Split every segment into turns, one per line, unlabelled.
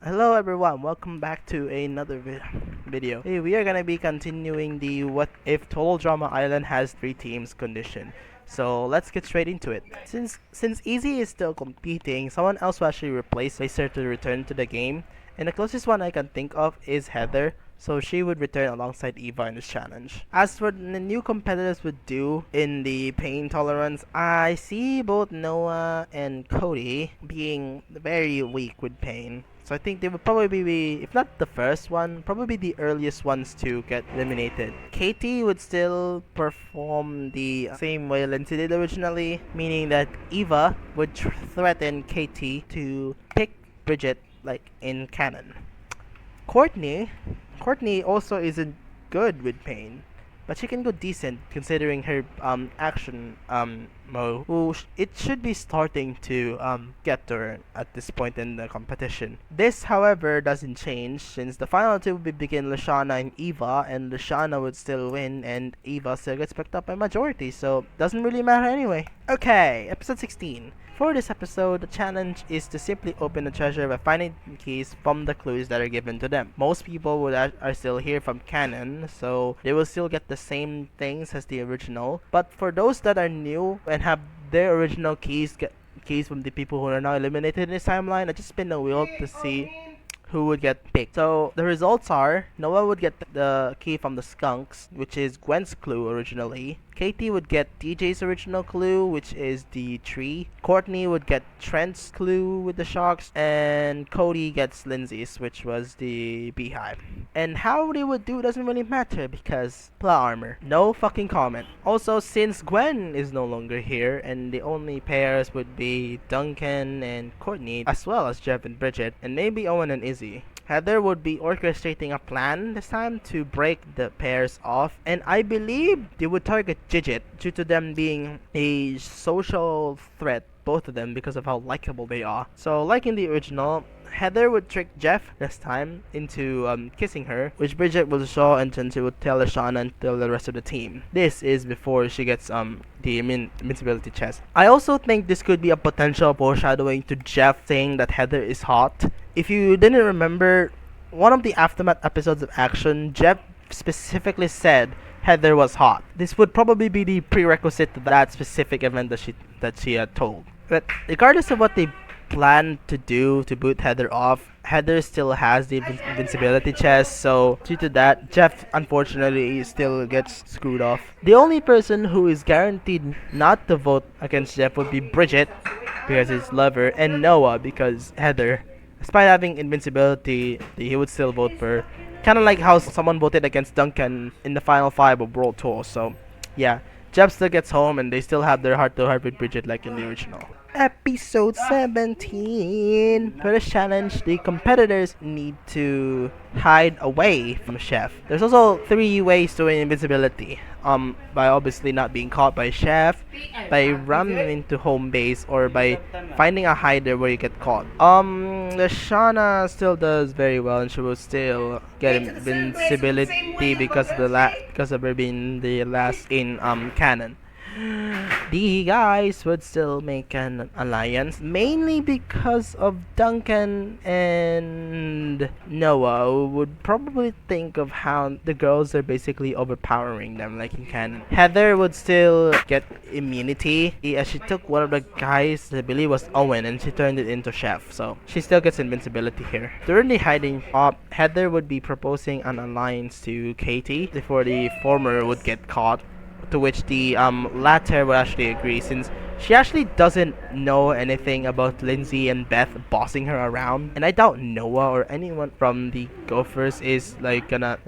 Hello everyone, welcome back to another video. Hey, we are gonna be continuing the what if Total Drama Island has three teams condition. So let's get straight into it. Since Easy is still competing, someone else will actually replace her to return to the game, and the closest one I can think of is Heather. So she would return alongside Eva in this challenge. As for the new competitors would do in the pain tolerance, I see both Noah and Cody being very weak with pain. So I think they would probably be, if not the first one, probably the earliest ones to get eliminated. Katie would still perform the same way Lindsay did originally, meaning that Eva would threaten Katie to pick Bridget like in canon. Courtney, Courtney also isn't good with pain, but she can go decent considering her action mode. It should be starting to get to her at this point in the competition. This, however, doesn't change since the final two will begin Lashana and Eva, and Lashana would still win, and Eva still gets picked up by majority, so doesn't really matter anyway. Okay, episode 16. For this episode, the challenge is to simply open the treasure by finding keys from the clues that are given to them. Most people are still here from canon, so they will still get the same things as the original. But for those that are new and have their original keys from the people who are now eliminated in this timeline, I just spin the wheel to see who would get picked. So the results are Noah would get the key from the skunks, which is Gwen's clue originally. Katie would get DJ's original clue, which is the tree. Courtney would get Trent's clue with the sharks, and Cody gets Lindsay's, which was the beehive. And how they would do doesn't really matter because plot armor. No fucking comment. Also, since Gwen is no longer here, and the only pairs would be Duncan and Courtney, as well as Jeff and Bridget, and maybe Owen and Izzy. Heather would be orchestrating a plan this time to break the pairs off, and I believe they would target Gidget due to them being a social threat, both of them, because of how likable they are. So, like in the original, Heather would trick Jeff this time into kissing her, which Bridget will show, and then she would tell Ashana and tell the rest of the team. This is before she gets the invincibility chest. I also think this could be a potential foreshadowing to Jeff saying that Heather is hot. If you didn't remember, one of the aftermath episodes of Action, Jeff specifically said Heather was hot. This would probably be the prerequisite to that specific event that she had told. But regardless of what they plan to do to boot Heather off, Heather still has the invincibility chest, so due to that, Jeff unfortunately still gets screwed off. The only person who is guaranteed not to vote against Jeff would be Bridget, because his lover, and Noah, because Heather, despite having invincibility, he would still vote for her. Kind of like how someone voted against Duncan in the final 5 of World Tour, so yeah. Jeff still gets home and they still have their heart-to-heart with Bridget like in the original. Episode 17. For this challenge, the competitors need to hide away from Chef. There's also 3 ways to win invisibility. By obviously not being caught by Chef, by running into home base, or by finding a hider where you get caught. Lashana still does very well, and she will still get invincibility because of her being the last in canon. The guys would still make an alliance, mainly because of Duncan and Noah, who would probably think of how the girls are basically overpowering them like in canon. Heather would still get immunity, as she took one of the guys, I believe was Owen, and she turned it into Chef, so she still gets invincibility here. During the hiding up, Heather would be proposing an alliance to Katie before the former would get caught, to which the latter would actually agree, since she actually doesn't know anything about Lindsay and Beth bossing her around, and I doubt Noah or anyone from the Gophers is like gonna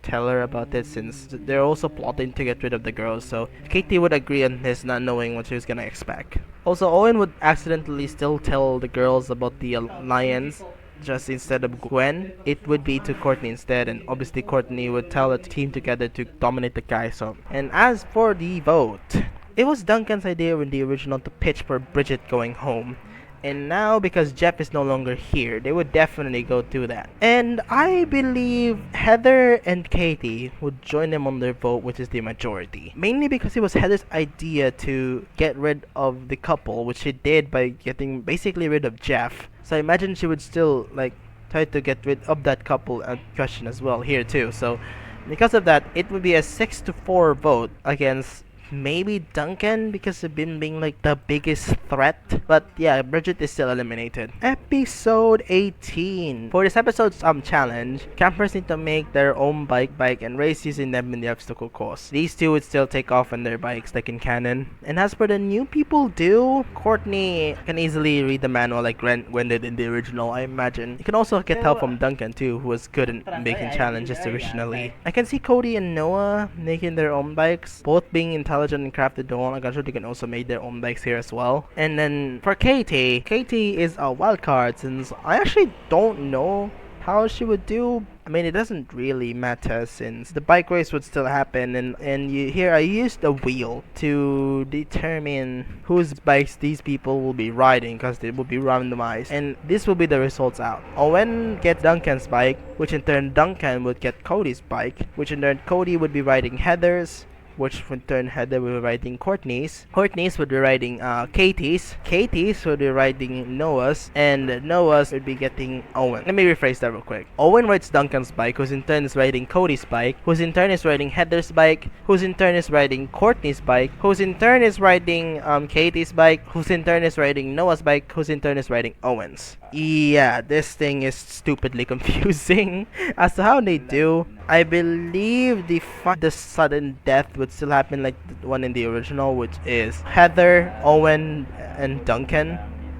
tell her about this, since they're also plotting to get rid of the girls. So Katie would agree on this, not knowing what she was gonna expect. Also, Owen would accidentally still tell the girls about the alliance. Just instead of Gwen, it would be to Courtney instead, and obviously Courtney would tell the team together to dominate the guys. So, and as for the vote, it was Duncan's idea in the original to pitch for Bridget going home. And now, because Jeff is no longer here, they would definitely go do that. And I believe Heather and Katie would join them on their vote, which is the majority. Mainly because it was Heather's idea to get rid of the couple, which she did by getting basically rid of Jeff. So I imagine she would still, like, try to get rid of that couple question as well here too. So because of that, it would be a 6-4 vote against maybe Duncan because of him being like the biggest threat. But yeah, Bridget is still eliminated. Episode 18. For this episode's challenge, campers need to make their own bike and race using them in the obstacle course. These two would still take off on their bikes like in canon. And as for the new people do, Courtney can easily read the manual like Gwen did in the original, I imagine. You can also get help from Duncan too, who was good in making challenges originally. I can see Cody and Noah making their own bikes, both being intelligent and crafted their own. I'm sure they can also make their own bikes here as well. And then for Katie is a wild card since I actually don't know how she would do. I mean, it doesn't really matter since the bike race would still happen, and here I used a wheel to determine whose bikes these people will be riding because they will be randomized, and this will be the results out. Owen gets Duncan's bike, which in turn Duncan would get Cody's bike, which in turn Cody would be riding Heather's, which in turn Heather will be riding Courtney's. Courtney's would be riding Katie's. Katie's would be riding Noah's. And Noah's would be getting Owen. Let me rephrase that real quick. Owen rides Duncan's bike, who's in turn is riding Cody's bike, who's in turn is riding Heather's bike, who's in turn is riding Courtney's bike, who's in turn is riding Katie's bike, who's in turn is riding Noah's bike, who's in turn is riding Owen's. Yeah, this thing is stupidly confusing. As to how they do, I believe the sudden death would still happen like the one in the original, which is Heather, Owen, and Duncan.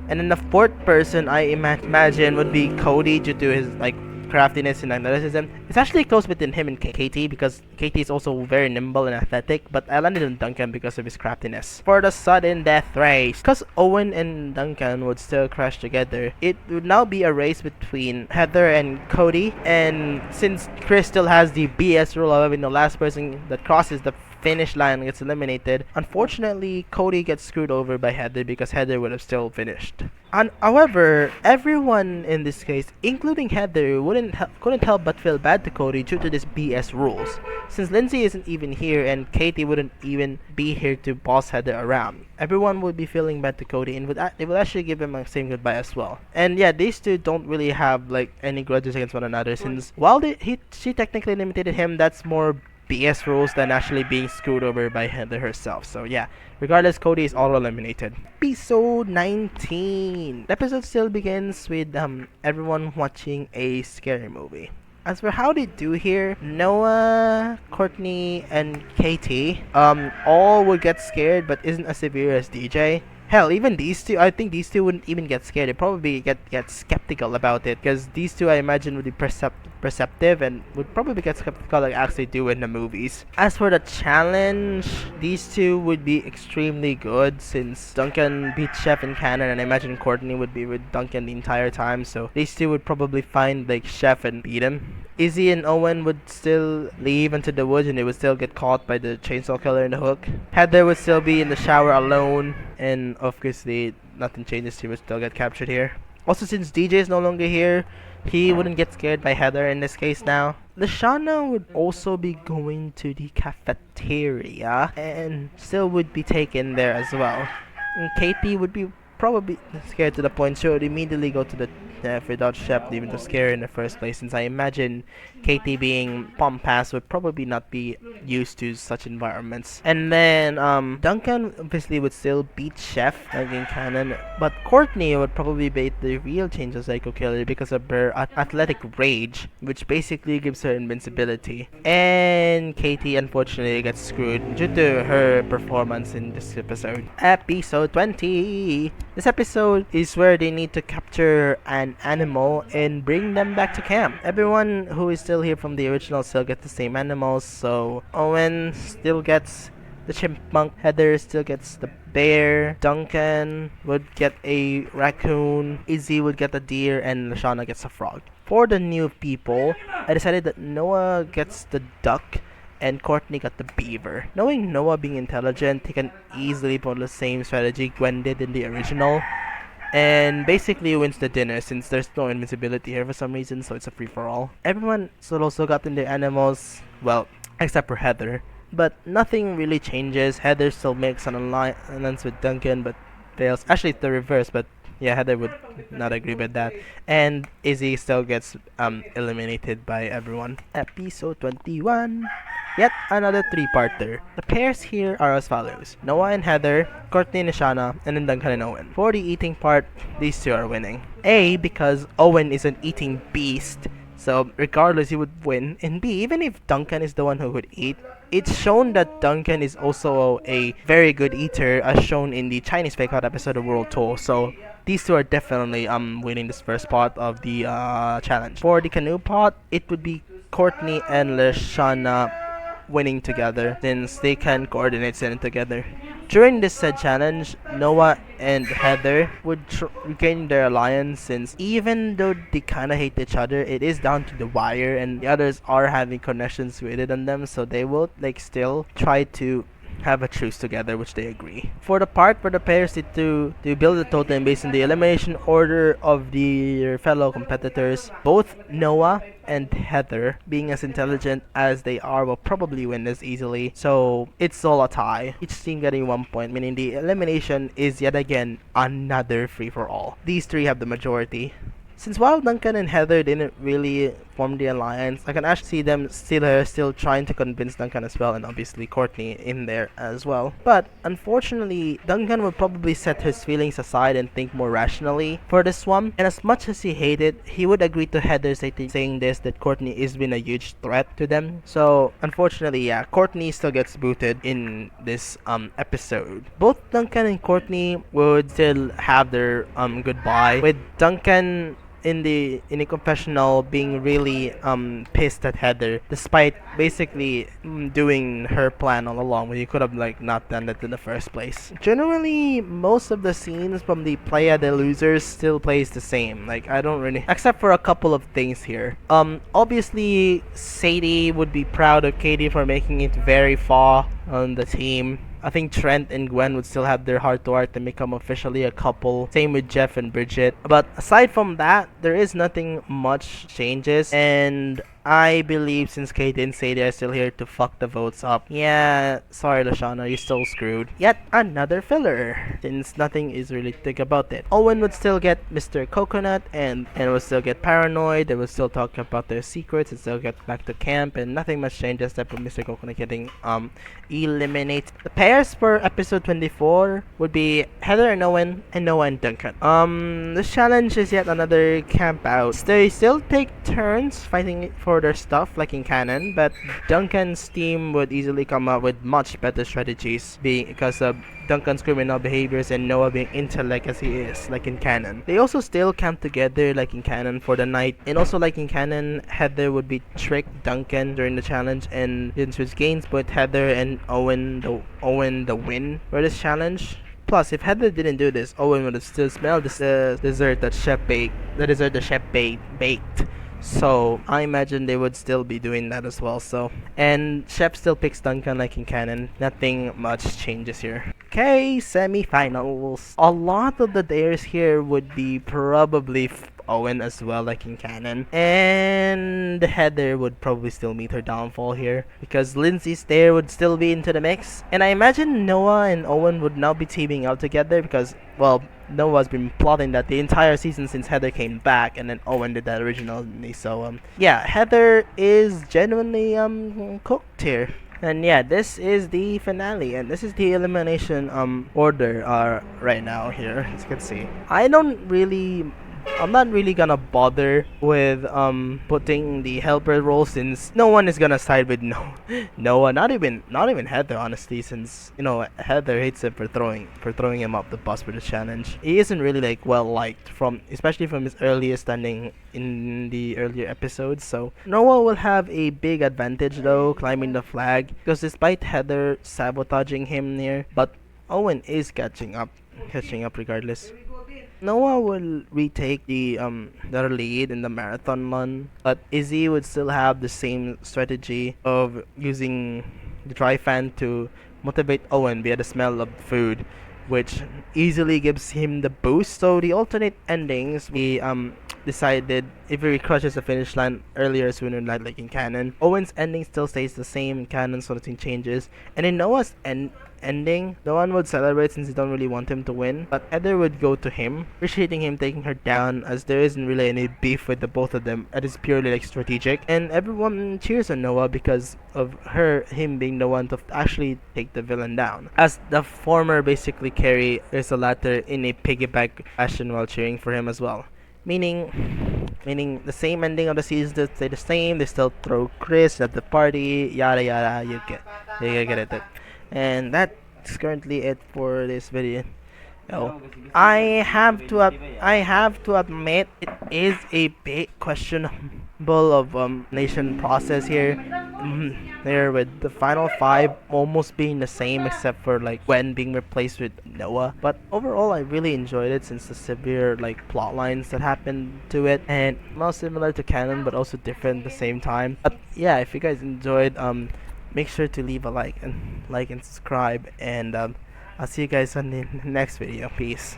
And then the fourth person I imagine would be Cody due to his like craftiness and athleticism. It's actually close between him and Katie because Katie is also very nimble and athletic, but I landed on Duncan because of his craftiness. For the sudden death race, because Owen and Duncan would still crash together, it would now be a race between Heather and Cody, and since Chris still has the BS rule of having the last person that crosses the finish line gets eliminated, unfortunately Cody gets screwed over by Heather because Heather would have still finished. And however, everyone in this case, including Heather, couldn't help but feel bad to Cody due to this BS rules, since Lindsay isn't even here and Katie wouldn't even be here to boss Heather around. Everyone would be feeling bad to Cody and they would actually give him a same goodbye as well. And yeah, these two don't really have like any grudges against one another, since while she technically eliminated him, that's more BS rules than actually being screwed over by Heather herself. So yeah, regardless, Cody is all eliminated. Episode 19. The episode still begins with everyone watching a scary movie. As for how they do here, Noah, Courtney, and Katie all would get scared but isn't as severe as DJ. Hell, even these two, I think these two wouldn't even get scared. They'd probably get skeptical about it, because these two, I imagine, would be perceptive and would probably get skeptical like actually do in the movies. As for the challenge, these two would be extremely good since Duncan beat Chef in canon, and I imagine Courtney would be with Duncan the entire time, so these two would probably find like Chef and beat him. Izzy and Owen would still leave into the woods and they would still get caught by the chainsaw killer in the hook. Heather would still be in the shower alone, and obviously nothing changes, she would still get captured here. Also, since DJ is no longer here, he wouldn't get scared by Heather in this case now. Lashana would also be going to the cafeteria and still would be taken there as well. And Katie would be probably scared to the point she would immediately go to the without Shep even to scare her in the first place, since I imagine Katie being pompass would probably not be used to such environments. And then Duncan obviously would still beat Chef like in canon, but Courtney would probably beat the real Chainsaw Psycho Killer because of her athletic rage, which basically gives her invincibility. And Katie unfortunately gets screwed due to her performance in this episode. Episode 20. This episode is where they need to capture an animal and bring them back to camp. Everyone who is still here from the original still gets the same animals, so Owen still gets the chipmunk, Heather still gets the bear, Duncan would get a raccoon, Izzy would get a deer, and Lashana gets a frog. For the new people, I decided that Noah gets the duck and Courtney got the beaver. Knowing Noah being intelligent, he can easily follow the same strategy Gwen did in the original, and basically wins the dinner since there's no invincibility here for some reason, so it's a free-for-all. Everyone still also got in their animals, well, except for Heather. But nothing really changes. Heather still makes an alliance with Duncan, but fails. Actually, it's the reverse, but Yeah, Heather would not agree with that. And Izzy still gets eliminated by everyone. Episode 21. Yet another three-parter. The pairs here are as follows: Noah and Heather, Courtney and Ishana, and then Duncan and Owen. For the eating part, these two are winning. A, because Owen is an eating beast, so regardless he would win. And B, even if Duncan is the one who would eat, it's shown that Duncan is also a very good eater, as shown in the Chinese Fake Out episode of World Tour. So these two are definitely winning this first part of the challenge. For the canoe part, it would be Courtney and Lashana winning together, since they can coordinate sailing together. During this said challenge, Noah and Heather would regain their alliance, since even though they kinda hate each other, it is down to the wire and the others are having connections with it on them, so they will like still try to have a truce together, which they agree. For the part where the pairs need to build a totem based on the elimination order of their fellow competitors, both Noah and Heather, being as intelligent as they are, will probably win this easily. So it's all a tie. Each team getting 1 point, meaning the elimination is yet again another free-for-all. These three have the majority. Since while Duncan and Heather didn't really form the alliance, I can actually see them still trying to convince Duncan as well, and obviously Courtney in there as well. But unfortunately, Duncan would probably set his feelings aside and think more rationally for this one. And as much as he hated, he would agree to Heather saying this, that Courtney has been a huge threat to them. So unfortunately, yeah, Courtney still gets booted in this episode. Both Duncan and Courtney would still have their goodbye, with Duncan in the confessional being really pissed at Heather, despite basically doing her plan all along, when you could have like not done that in the first place. Generally, most of the scenes from the Playa de Losers still plays the same. Like, I don't really, except for a couple of things here. Obviously Sadie would be proud of Katie for making it very far on the team. I think Trent and Gwen would still have their heart to heart and become officially a couple. Same with Jeff and Bridget. But aside from that, there is nothing much changes. And I believe since Kate and Sadie are still here to fuck the votes up, yeah, sorry Lashana, you're still screwed. Yet another filler, since nothing is really thick about it. Owen would still get Mr. Coconut and would still get paranoid. They would still talk about their secrets and still get back to camp, and nothing much changes except for Mr. Coconut getting eliminated. The pairs for episode 24 would be Heather and Owen, and Noah and Duncan. This challenge is yet another camp out. They still take turns fighting for their stuff like in canon, but Duncan's team would easily come up with much better strategies, being because of Duncan's criminal behaviors and Noah being intellect as he is, like in canon. They also still camp together like in canon for the night, and also like in canon, Heather would be trick Duncan during the challenge, and which gains both Heather and Owen the win for this challenge. Plus, if Heather didn't do this, Owen would have still smelled the dessert that the chef baked. So I imagine they would still be doing that as well. So, and Chef still picks Duncan like in canon. Nothing much changes here. Okay, semifinals. A lot of the dares here would be probably Owen as well, like in canon. And Heather would probably still meet her downfall here, because Lindsay's dare would still be into the mix. And I imagine Noah and Owen would now be teaming up together, because, well, Noah's been plotting that the entire season since Heather came back, and then Owen did that originally. So yeah, Heather is genuinely cooked here. And yeah, this is the finale, and this is the elimination order right now here, as you can see. I'm not really gonna bother with putting the helper role, since no one is gonna side with Noah, not even Heather, honestly, since Heather hates him for throwing him up the bus for the challenge. He isn't really like well liked, especially from his earliest standing in the earlier episodes. So Noah will have a big advantage though, climbing the flag, because despite Heather sabotaging him here, but Owen is catching up regardless. Noah will retake the lead in the marathon run, but Izzy would still have the same strategy of using the dry fan to motivate Owen via the smell of food, which easily gives him the boost. So the alternate endings, we decided if he crushes the finish line earlier sooner than like in canon. Owen's ending still stays the same in canon, so nothing changes. And in Noah's ending, no one would celebrate since they don't really want him to win, but Heather would go to him, appreciating him taking her down as there isn't really any beef with the both of them. It is purely like strategic, and everyone cheers on Noah because of him being the one to actually take the villain down. As the former basically carry, there's the latter in a piggyback fashion while cheering for him as well. Meaning the same ending of the season that stay the same. They still throw Chris at the party, yada yada. You get it. And that's currently it for this video. Oh, I have to admit it is a bit questionable of nation process here. There with the final five almost being the same except for like Gwen being replaced with Noah. But overall, I really enjoyed it since the severe like plot lines that happened to it, and not similar to canon but also different at the same time. But yeah, if you guys enjoyed, make sure to leave a like and subscribe, and I'll see you guys on the next video. Peace.